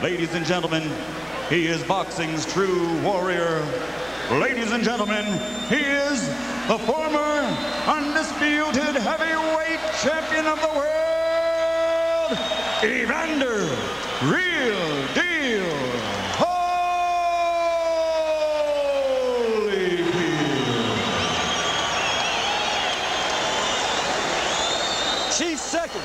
Ladies and gentlemen, he is boxing's true warrior. Ladies and gentlemen, he is the former undisputed heavyweight champion of the world, Evander, real deal, Holyfield. Chief second.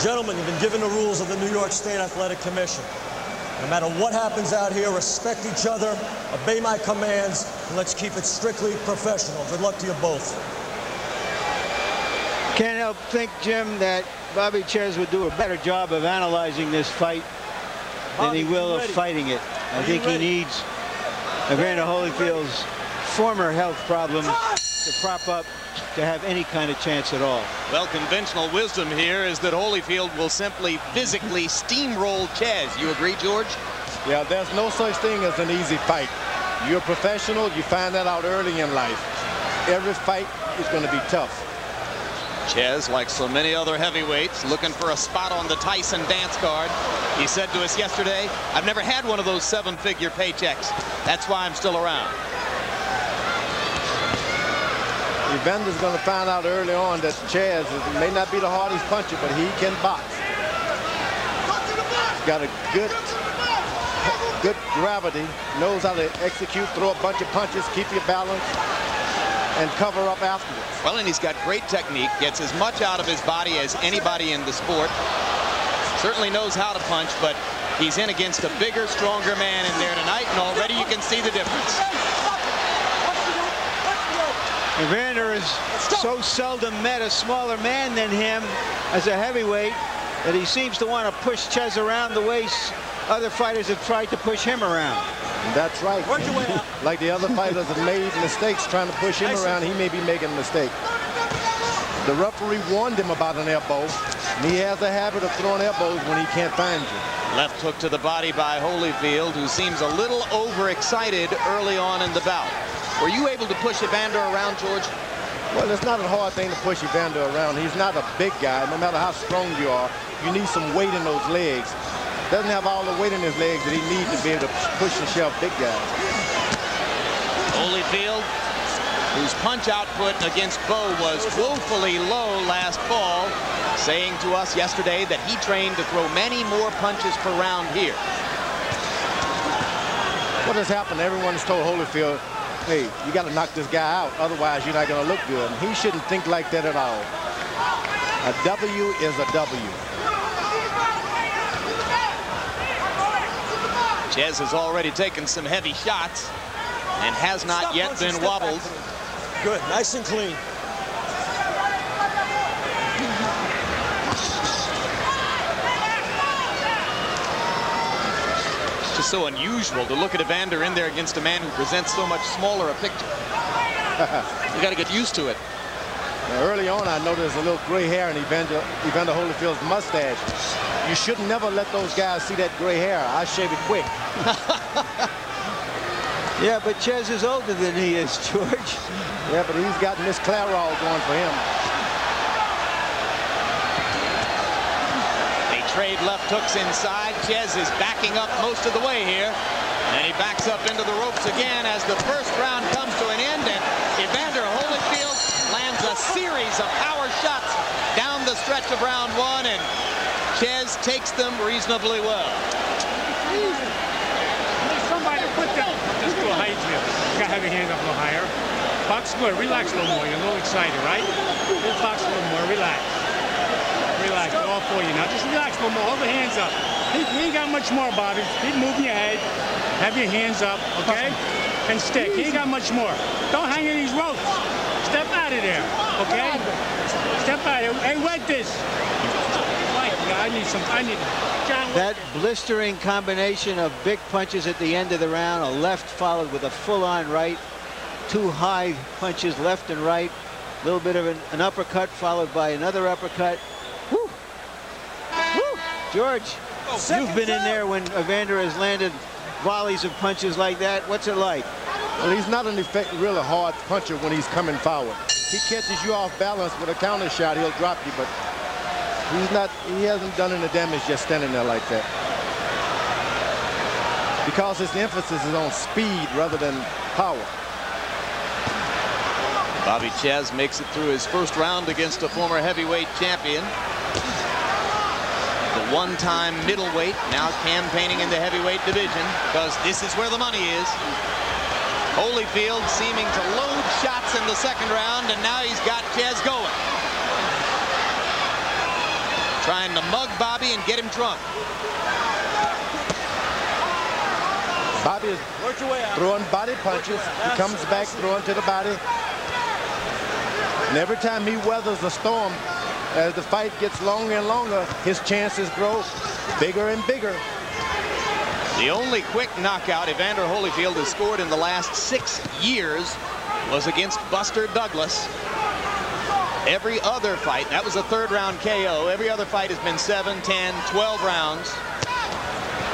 Gentlemen, you've been given the rules of the New York State Athletic Commission. No matter what happens out here, respect each other, obey my commands, and let's keep it strictly professional. Good luck to you both. Can't help think, Jim, that Bobby Czyz would do a better job of analyzing this fight than he will of fighting it. I think he needs Evander Holyfield's former health problems to prop up to have any kind of chance at all. Well, conventional wisdom here is that Holyfield will simply physically steamroll Czyz. You agree, George? Yeah, there's no such thing as an easy fight. You're a professional, you find that out early in life. Every fight is going to be tough. Czyz, like so many other heavyweights, looking for a spot on the Tyson dance card. He said to us yesterday, "I've never had one of those seven-figure paychecks. That's why I'm still around." Evander's going to find out early on that Czyz may not be the hardest puncher, but he can box. He's got a good gravity, knows how to execute, throw a bunch of punches, keep your balance, and cover up afterwards. Well, and he's got great technique, gets as much out of his body as anybody in the sport. Certainly knows how to punch, but he's in against a bigger, stronger man in there tonight, and already you can see the difference. Evander has so seldom met a smaller man than him as a heavyweight that he seems to want to push Czyz around the way other fighters have tried to push him around. That's right. Like the other fighters have made mistakes trying to push him around, he may be making a mistake. The referee warned him about an elbow, and he has a habit of throwing elbows when he can't find you. Left hook to the body by Holyfield, who seems a little overexcited early on in the bout. Were you able to push Evander around, George? Well, it's not a hard thing to push Evander around. He's not a big guy. No matter how strong you are, you need some weight in those legs. Doesn't have all the weight in his legs that he needs to be able to push and shove big guys. Holyfield, whose punch output against Bo was woefully low last fall, saying to us yesterday that he trained to throw many more punches per round here. What has happened? Everyone's told Holyfield, hey, you got to knock this guy out, otherwise you're not going to look good. And he shouldn't think like that at all. A W is a W. Czyz has already taken some heavy shots and has not yet been wobbled. Good, nice and clean. It's just so unusual to look at Evander in there against a man who presents so much smaller a picture. You got to get used to it. Now, early on, I noticed a little gray hair in Evander Holyfield's mustache. You should never let those guys see that gray hair. I shave it quick. Yeah, but Czyz is older than he is, George. Yeah, but he's got Miss Clairol going for him. They trade left hooks inside. Czyz is backing up most of the way here. And he backs up into the ropes again as the first round comes to an end. And Evander Holyfield lands a series of power shots down the stretch of round one. And Czyz takes them reasonably well. Somebody put that. Just go height here. You gotta have your hands up a little higher. Box good. Relax a little more. You're a little excited, right? Just box a little more. Relax. Relax. All for you now. Just relax a little more. Hold the hands up. He ain't got much more, Bobby. Keep moving your head. Have your hands up, okay? And stick. He ain't got much more. Don't hang in these ropes. Step out of there, okay? Step out of there. Hey, wet this. I need That blistering combination of big punches at the end of the round, a left followed with a full-on right, two high punches left and right, a little bit of an uppercut followed by another uppercut. Woo! Woo! George, you've been in there when Evander has landed volleys of punches like that. What's it like? Well, he's not an really hard puncher when he's coming forward. He catches you off balance with a counter shot, he'll drop you, but he hasn't done any damage just standing there like that. Because his emphasis is on speed rather than power. Bobby Czyz makes it through his first round against a former heavyweight champion. The one-time middleweight, now campaigning in the heavyweight division, because this is where the money is. Holyfield seeming to load shots in the second round, and now he's got Czyz going. Trying to mug Bobby and get him drunk. Bobby is throwing body punches. He comes back throwing to the body. And every time he weathers the storm, as the fight gets longer and longer, his chances grow bigger and bigger. The only quick knockout Evander Holyfield has scored in the last 6 years was against Buster Douglas. Every other fight, that was a third-round KO. Every other fight has been 7, 10, 12 rounds.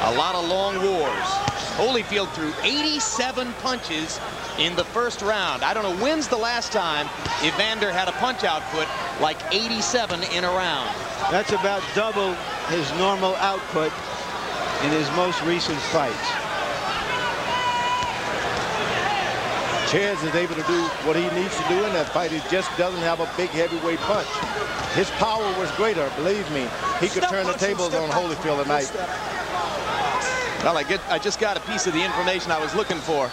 A lot of long wars. Holyfield threw 87 punches in the first round. I don't know when's the last time Evander had a punch output like 87 in a round. That's about double his normal output in his most recent fights. Czyz is able to do what he needs to do in that fight. He just doesn't have a big heavyweight punch. His power was greater, believe me. He could turn the tables on Holyfield tonight. Well, I just got a piece of the information I was looking for.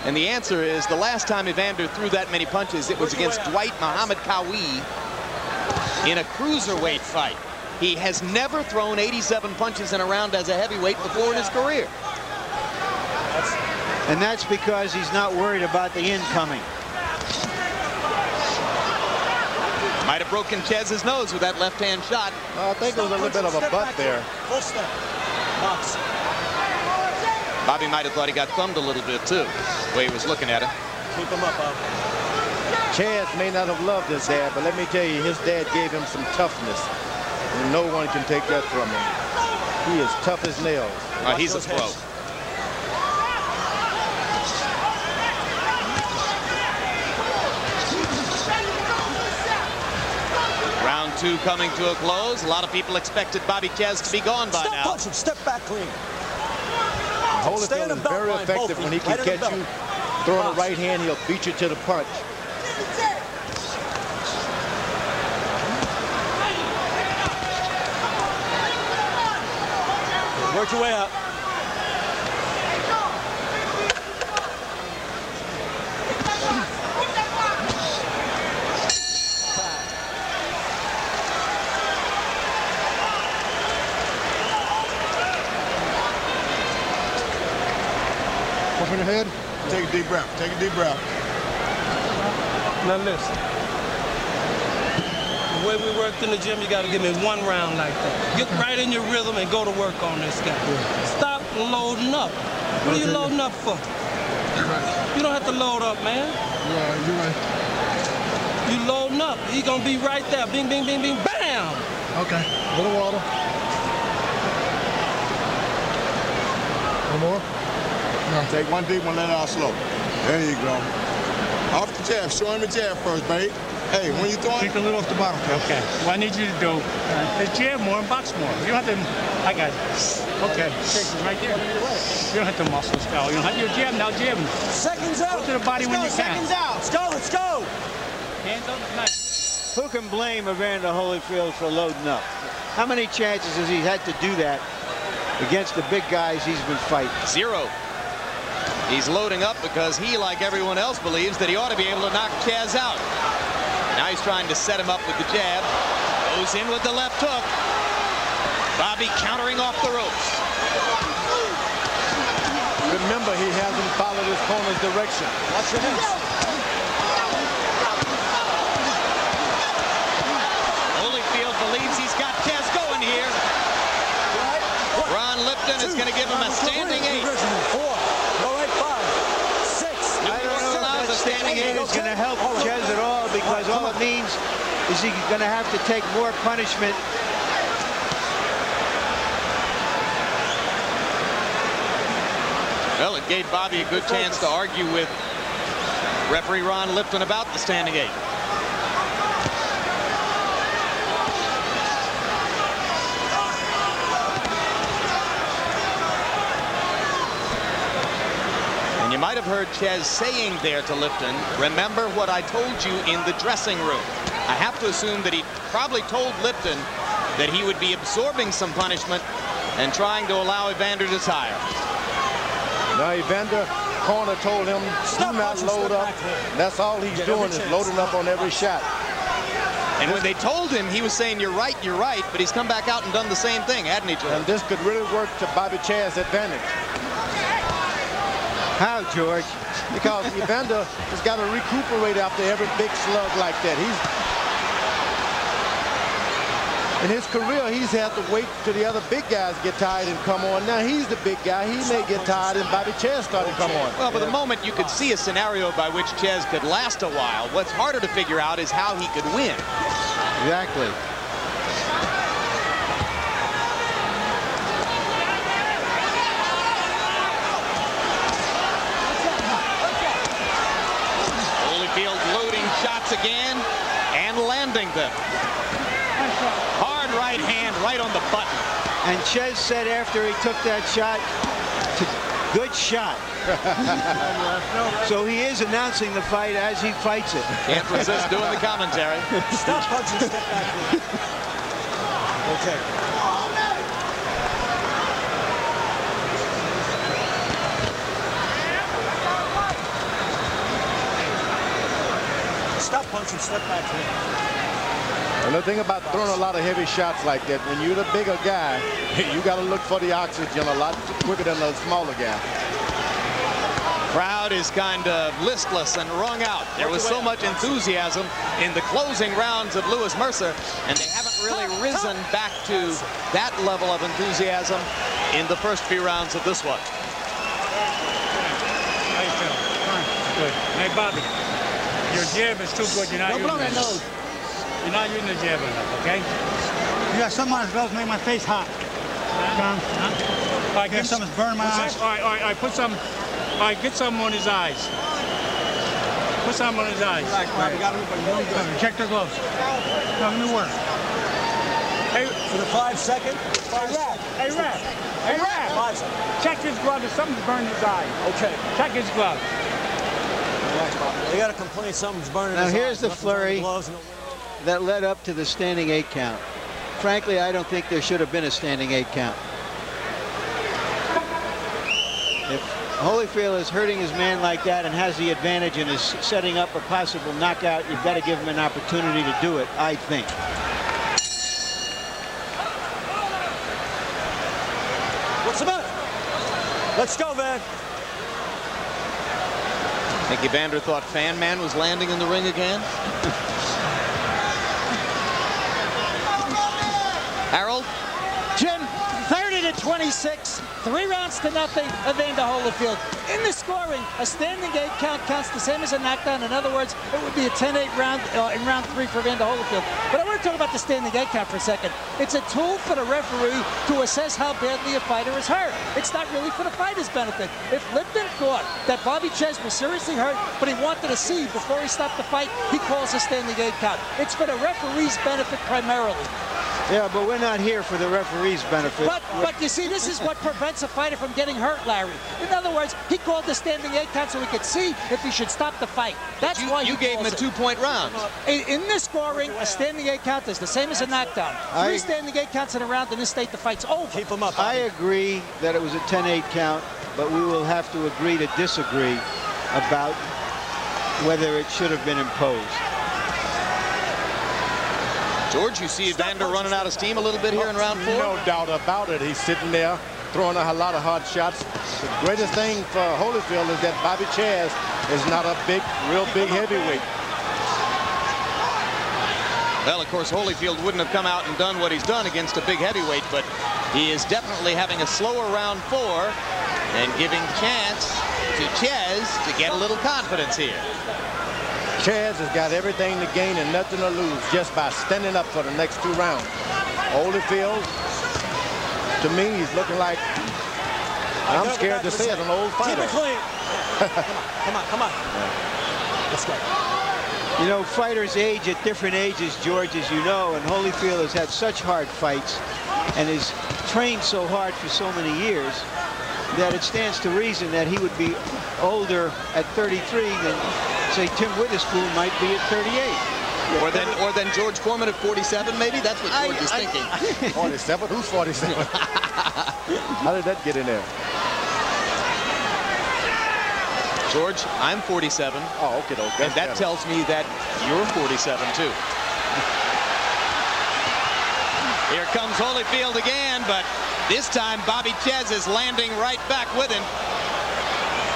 And the answer is the last time Evander threw that many punches, it was against Dwight Muhammad Qawi in a cruiserweight fight. He has never thrown 87 punches in a round as a heavyweight before in his career. And that's because he's not worried about the incoming. Might have broken Czyz's nose with that left-hand shot. I think it was a little bit of a butt there. Full step. Box. Bobby might have thought he got thumbed a little bit, too, the way he was looking at him. Keep him up, Bob. Czyz may not have loved his dad, but let me tell you, his dad gave him some toughness. And no one can take that from him. He is tough as nails. He's a pro. Round 2 coming to a close. A lot of people expected Bobby Czyz to be gone by now. Punch him. Step back clean. Holyfield is very effective when he can catch you throwing a right hand. He'll beat you to the punch. Work your way out. Open your head. Take a deep breath. Take a deep breath. Now listen. The way we worked in the gym, you got to give me one round like that. Get right in your rhythm and go to work on this guy. Stop loading up. What are you loading up for? You don't have to load up, man. You're right. You loading up. He's going to be right there. Bing, bing, bing, bing, bam! Okay. A little water. One more. No. Take one deep one, let it out slow. There you go. Off the jab. Show him the jab first, babe. Hey, when you throwing? Take a little off the bottom. Okay. What I need you to do is jab more and box more. You don't have to. I got it. Okay. Take it right there. You don't have to muscle style. You don't have to jab now. Jab. Seconds out. Go to the body when you can. Seconds out. Let's go. Let's go. Hands up. Nice. Who can blame Evander Holyfield for loading up? How many chances has he had to do that against the big guys he's been fighting? 0. He's loading up because he, like everyone else, believes that he ought to be able to knock Czyz out. Now he's trying to set him up with the jab. Goes in with the left hook. Bobby countering off the ropes. Remember, he hasn't followed his corner's direction. Watch your hips. Holyfield believes he's got Czyz going here. Ron Lipton is going to give him a standing 8. 4. All right, 5. 6. I don't know if that standing 8 is going to help Czyz at all, because all it means is he's going to have to take more punishment. Well, it gave Bobby a good chance to argue with Referee Ron Lipton about the standing 8. And you might have heard Czyz saying there to Lipton, remember what I told you in the dressing room. I have to assume that he probably told Lipton that he would be absorbing some punishment and trying to allow Evander to tire. Now Evander, corner told him, do not load up. That's all he's doing is loading up on every shot. And when they told him, he was saying, you're right, but he's come back out and done the same thing, hadn't he, George? And this could really work to Bobby Czyz's advantage. How, George? Because Evander has got to recuperate after every big slug like that. In his career, he's had to wait till the other big guys get tired and come on. Now he's the big guy. He may get tired and Bobby Czyz started to come on. Well, for the moment, you could see a scenario by which Czyz could last a while. What's harder to figure out is how he could win. Exactly. Holyfield loading shots again and landing them. Hard right hand right on the button. And Czyz said after he took that shot, good shot. So he is announcing the fight as he fights it. Can't resist doing the commentary. Stop punching, step back. Okay. Stop punching, step back. And the thing about throwing a lot of heavy shots like that, when you're the bigger guy, you got to look for the oxygen a lot quicker than the smaller guy. Crowd is kind of listless and wrung out. There was so much enthusiasm in the closing rounds of Lewis Mercer, and they haven't really risen back to that level of enthusiasm in the first few rounds of this one. How you feel? Fine. Good. Hey, Bobby, your jab is too good. You're not using it. You're not using the jab enough, okay? You got something on his gloves make my face hot. John? All right, Something's burning my eyes. All right, put some. All right, get some on his eyes. Put some on his eyes. Check the gloves. No, give me work. Hey, For the 5 second. hey, Rap. Check his glove. If something's burning his eye. Okay. Check his glove. They got to complain something's burning Now his here's eyes. the Nothing's on flurry gloves, no- that led up to the standing 8 count. Frankly, I don't think there should have been a standing 8 count. If Holyfield is hurting his man like that and has the advantage and is setting up a possible knockout, you've got to give him an opportunity to do it, I think. What's the matter? Let's go, man. I think Evander thought Fan Man was landing in the ring again. Harold? Jim, 30-26, 3 rounds to nothing, Evander Holyfield. In the scoring, a standing 8 count counts the same as a knockdown. In other words, it would be a 10-8 round in round 3 for Evander Holyfield. But I want to talk about the standing 8 count for a second. It's a tool for the referee to assess how badly a fighter is hurt. It's not really for the fighter's benefit. If Lipton thought that Bobby Czyz was seriously hurt, but he wanted to see before he stopped the fight, he calls a standing 8 count. It's for the referee's benefit primarily. Yeah, but we're not here for the referee's benefit. But you see, this is what prevents a fighter from getting hurt, Larry. In other words, he called the standing 8 count so he could see if he should stop the fight. That's why you gave him a 2-point round. In this scoring, a standing 8 count is the same as a knockdown. 3 standing 8 counts in a round in this state, the fight's over. Keep him up. I agree that it was a 10-8 count, but we will have to agree to disagree about whether it should have been imposed. George, you see Evander running out of steam a little bit here in round 4? No doubt about it. He's sitting there throwing a lot of hard shots. The greatest thing for Holyfield is that Bobby Czyz is not a real big heavyweight. Well, of course, Holyfield wouldn't have come out and done what he's done against a big heavyweight, but he is definitely having a slower round 4 and giving chance to Czyz to get a little confidence here. Czyz has got everything to gain and nothing to lose just by standing up for the next 2 rounds. Holyfield, to me, he's looking like, I'm scared to say it, an old fighter. Keep it clean. Come on. Let's go. You know, fighters age at different ages, George, as you know, and Holyfield has had such hard fights and has trained so hard for so many years that it stands to reason that he would be older at 33 than, say, Tim Witherspoon might be at 38. Or than George Foreman at 47, maybe? That's what George is thinking. 47? Who's 47? How did that get in there? George, I'm 47. Oh, okay. And that tells me that you're 47, too. Here comes Holyfield again, but this time Bobby Czyz is landing right back with him.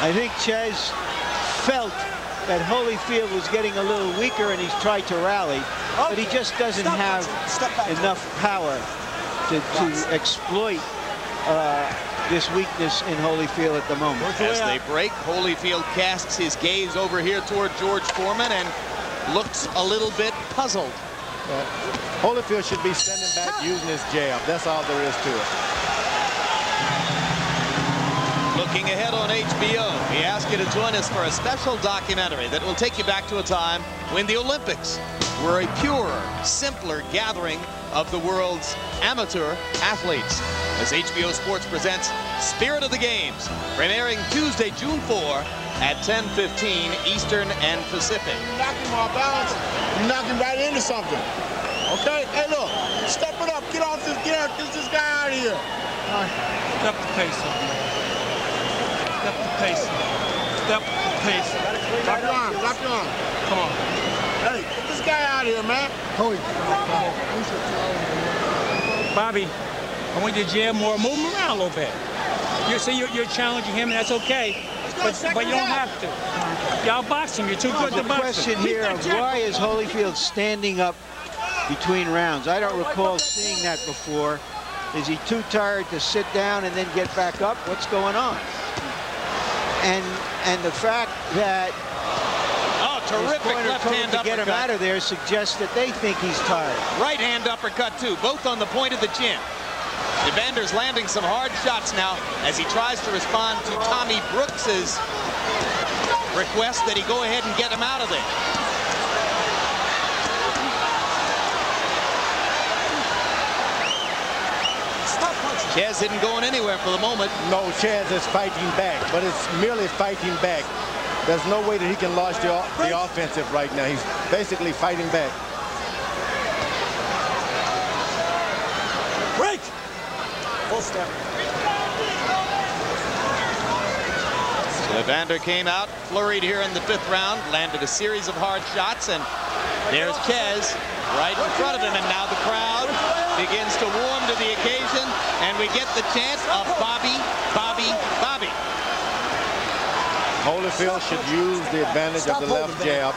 I think Czyz felt that Holyfield was getting a little weaker and he's tried to rally, but he just doesn't have enough power to exploit this weakness in Holyfield at the moment. As they break, Holyfield casts his gaze over here toward George Foreman and looks a little bit puzzled. Holyfield should be standing back using his jab. That's all there is to it. Looking ahead on HBO, we ask you to join us for a special documentary that will take you back to a time when the Olympics were a purer, simpler gathering of the world's amateur athletes. As HBO Sports presents Spirit of the Games, premiering Tuesday, June 4 at 10:15 Eastern and Pacific. You knock him off balance, you knock him right into something. Okay? Hey, look, step it up, get off this gear, get this guy out of here. Step the pace up, man. Step the pace up. Step the pace up. Drop your arm, drop your arm. Come on. Hey, get this guy out of here, man. Bobby, I want you to jab more, move him around a little bit. You see, you're challenging him, and that's okay. But you don't have to. Y'all box him. You're too good to The box question him. here of why is Holyfield standing up between rounds? I don't recall seeing that before. Is he too tired to sit down and then get back up? What's going on? And the fact that Terrific left hand to get him uppercut. out of there suggests that they think he's tired. Right hand uppercut, too, both on the point of the chin. Evander's landing some hard shots now as he tries to respond to Tommy Brooks's request that he go ahead and get him out of there. Czyz isn't going anywhere for the moment. No, Czyz is fighting back, but it's merely fighting back. There's no way that he can launch the offensive right now. He's basically fighting back. Break! Full step. So Evander came out, flurried here in the 5th round, landed a series of hard shots, and there's Czyz right in front of him, and now the crowd begins to warm to the occasion, and we get the chant of Bobby, Bobby, Bobby. Holyfield should use the advantage of the left jab.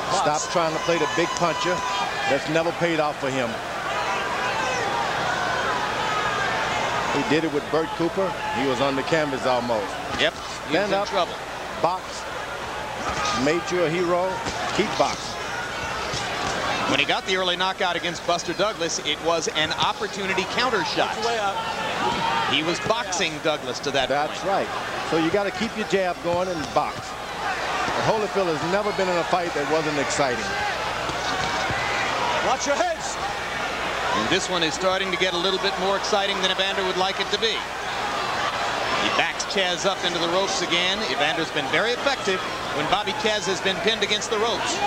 Stop trying to play the big puncher. That's never paid off for him. He did it with Bert Cooper. He was on the canvas almost. Yep, he was in trouble. Box. Made you a hero. Keep boxing. When he got the early knockout against Buster Douglas, it was an opportunity counter shot. He was boxing Douglas to that point. That's right. So you got to keep your jab going and box. But Holyfield has never been in a fight that wasn't exciting. Watch your heads. And this one is starting to get a little bit more exciting than Evander would like it to be. He backs Czyz up into the ropes again. Evander's been very effective when Bobby Czyz has been pinned against the ropes.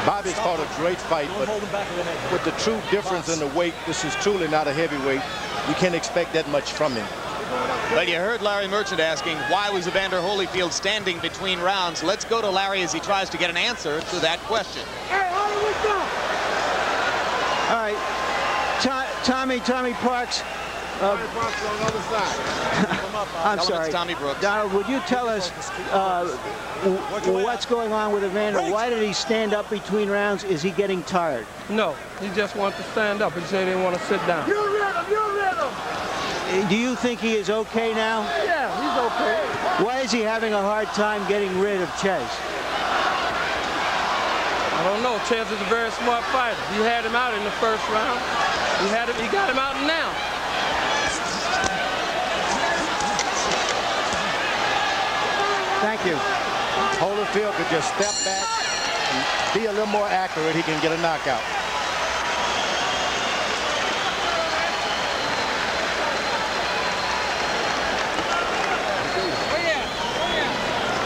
Bobby's fought a great fight, but with the true difference in the weight, this is truly not a heavyweight. You can't expect that much from him. Well, you heard Larry Merchant asking, why was Evander Holyfield standing between rounds? Let's go to Larry as he tries to get an answer to that question. All right, Tommy Parks. I'm sorry. Tommy Brooks. Donald, would you tell us what's going on with Evander? Why did he stand up between rounds? Is he getting tired? No, he just wants to stand up. He said he didn't want to sit down. Do you think he is okay now? Yeah, he's okay. Why is he having a hard time getting rid of Czyz? I don't know. Czyz is a very smart fighter. He had him out in the 1st round. He got him out now. Thank you. Holyfield could just step back and be a little more accurate. He can get a knockout.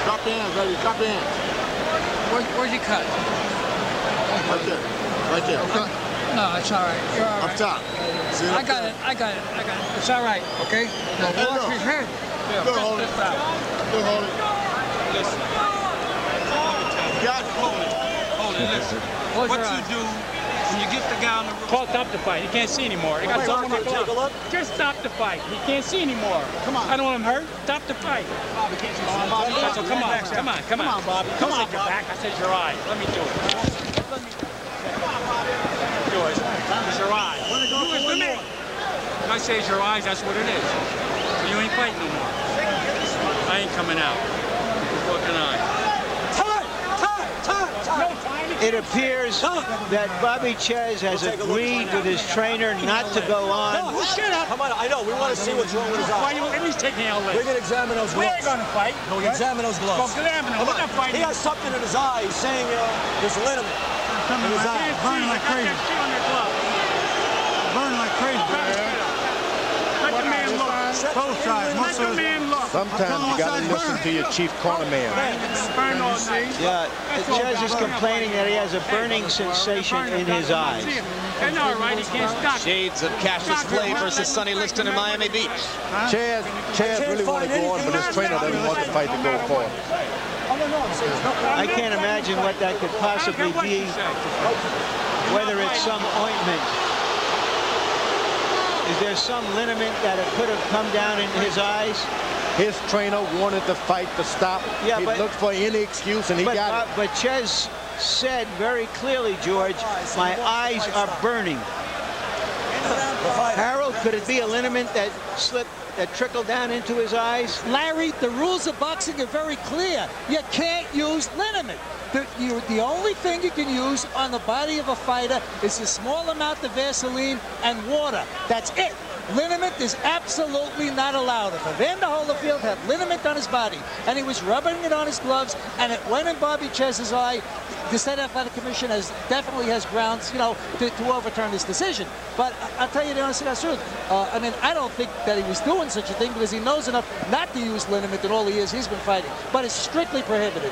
Drop in, baby. Drop in. Where'd you cut? Right there. Right there. Okay. No, it's all right. You're all right. Up top. See it I up got there? it. I got it. I got it. It's all right. Okay. Now Hey, wash look. his head. Good, Holy. Good, Holy. Listen. Got it. Hold it, listen. Close What your you eyes. do when you get the guy on the roof? Paul, stop the fight. He can't see anymore. He got Wait, someone Marco, take a look. Just stop the fight. He can't see anymore. Come on. I don't want him hurt. Stop the fight. So come on, come on, come on, Bobby. Come on, your back. I said your eyes. Let me do it. Let me do it. It's your eyes. Do it to me. If I say it's your eyes, that's what it is. So you ain't fighting no more. I ain't coming out. Fucking eye. It appears that Bobby Czyz has agreed with his trainer not to go on. Shut up. Come on, I know. We want to see what's wrong with his Why eye. you at least take me out later? We're going to examine those We gloves. ain't gonna fight. No, we examine those Go gloves. examine him. We're not fighting. He has something in his eye. He's saying there's liniment in his eye. Burning like crazy. Got that shit on your glove. Burning like crazy. Let the man look. Both sides. Let the man look. Sometimes you got to listen to your chief corner man. Burn all night. Yeah, Czyz is complaining that he has a burning sensation in his eyes. And all right, he can't stop. Shades of Cassius Clay versus Sonny Liston in Miami Beach. Chaz really want to go on, but his trainer doesn't want the fight to go forward. I can't imagine what that could possibly be, whether it's some ointment. Is there some liniment that it could have come down in his eyes? His trainer wanted the fight to stop. Yeah, he looked for any excuse, and he got it. But Czyz said very clearly, George, my eyes are burning. Harold, could it be a liniment that slipped, that trickled down into his eyes? Larry, the rules of boxing are very clear. You can't use liniment. The only thing you can use on the body of a fighter is a small amount of Vaseline and water. That's it. Liniment is absolutely not allowed. If Evander Holyfield had liniment on his body and he was rubbing it on his gloves and it went in Bobby Czyz's eye, the State Athletic Commission definitely has grounds, to overturn this decision. But I'll tell you the honest truth. I mean, I don't think that he was doing such a thing because he knows enough not to use liniment in all the years he's been fighting. But it's strictly prohibited.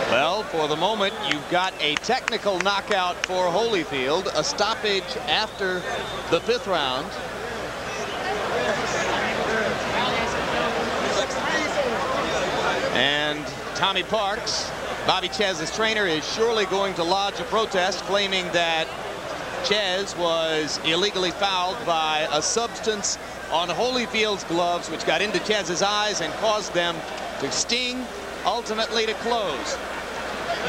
Well, for the moment, you've got a technical knockout for Holyfield, a stoppage after the 5th round. And Tommy Parks, Bobby Czyz's trainer, is surely going to lodge a protest claiming that Czyz was illegally fouled by a substance on Holyfield's gloves which got into Czyz's eyes and caused them to sting, ultimately to close.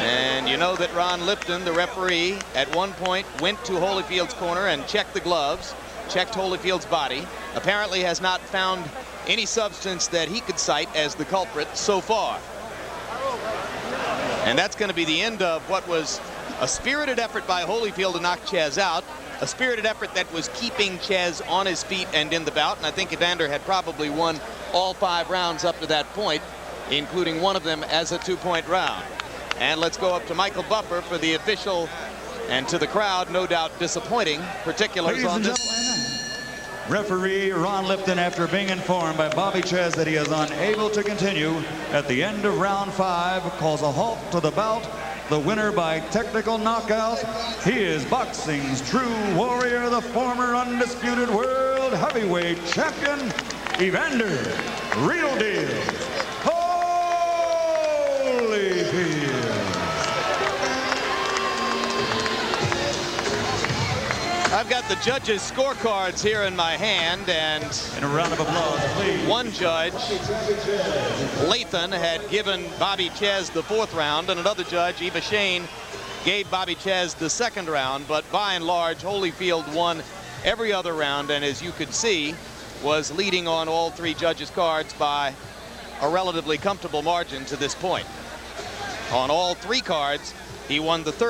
And you know that Ron Lipton, the referee, at one point went to Holyfield's corner and checked the gloves, checked Holyfield's body, apparently has not found any substance that he could cite as the culprit so far. And that's going to be the end of what was a spirited effort by Holyfield to knock Czyz out, a spirited effort that was keeping Czyz on his feet and in the bout, and I think Evander had probably won all 5 rounds up to that point, including one of them as a 2-point round. And let's go up to Michael Buffer for the official, and to the crowd, no doubt disappointing particulars on this one. Referee Ron Lipton, after being informed by Bobby Czyz that he is unable to continue at the end of round 5, calls a halt to the bout. The winner by technical knockout, he is boxing's true warrior, the former undisputed world heavyweight champion, Evander, real deal, Holyfield. I've got the judges' scorecards here in my hand, and a round of applause, please. One judge, Lathan, had given Bobby Czyz the 4th round, and another judge, Eva Shane, gave Bobby Czyz the 2nd round. But by and large, Holyfield won every other round, and as you could see, was leading on all 3 judges' cards by a relatively comfortable margin to this point. On all 3 cards, he won the 3rd.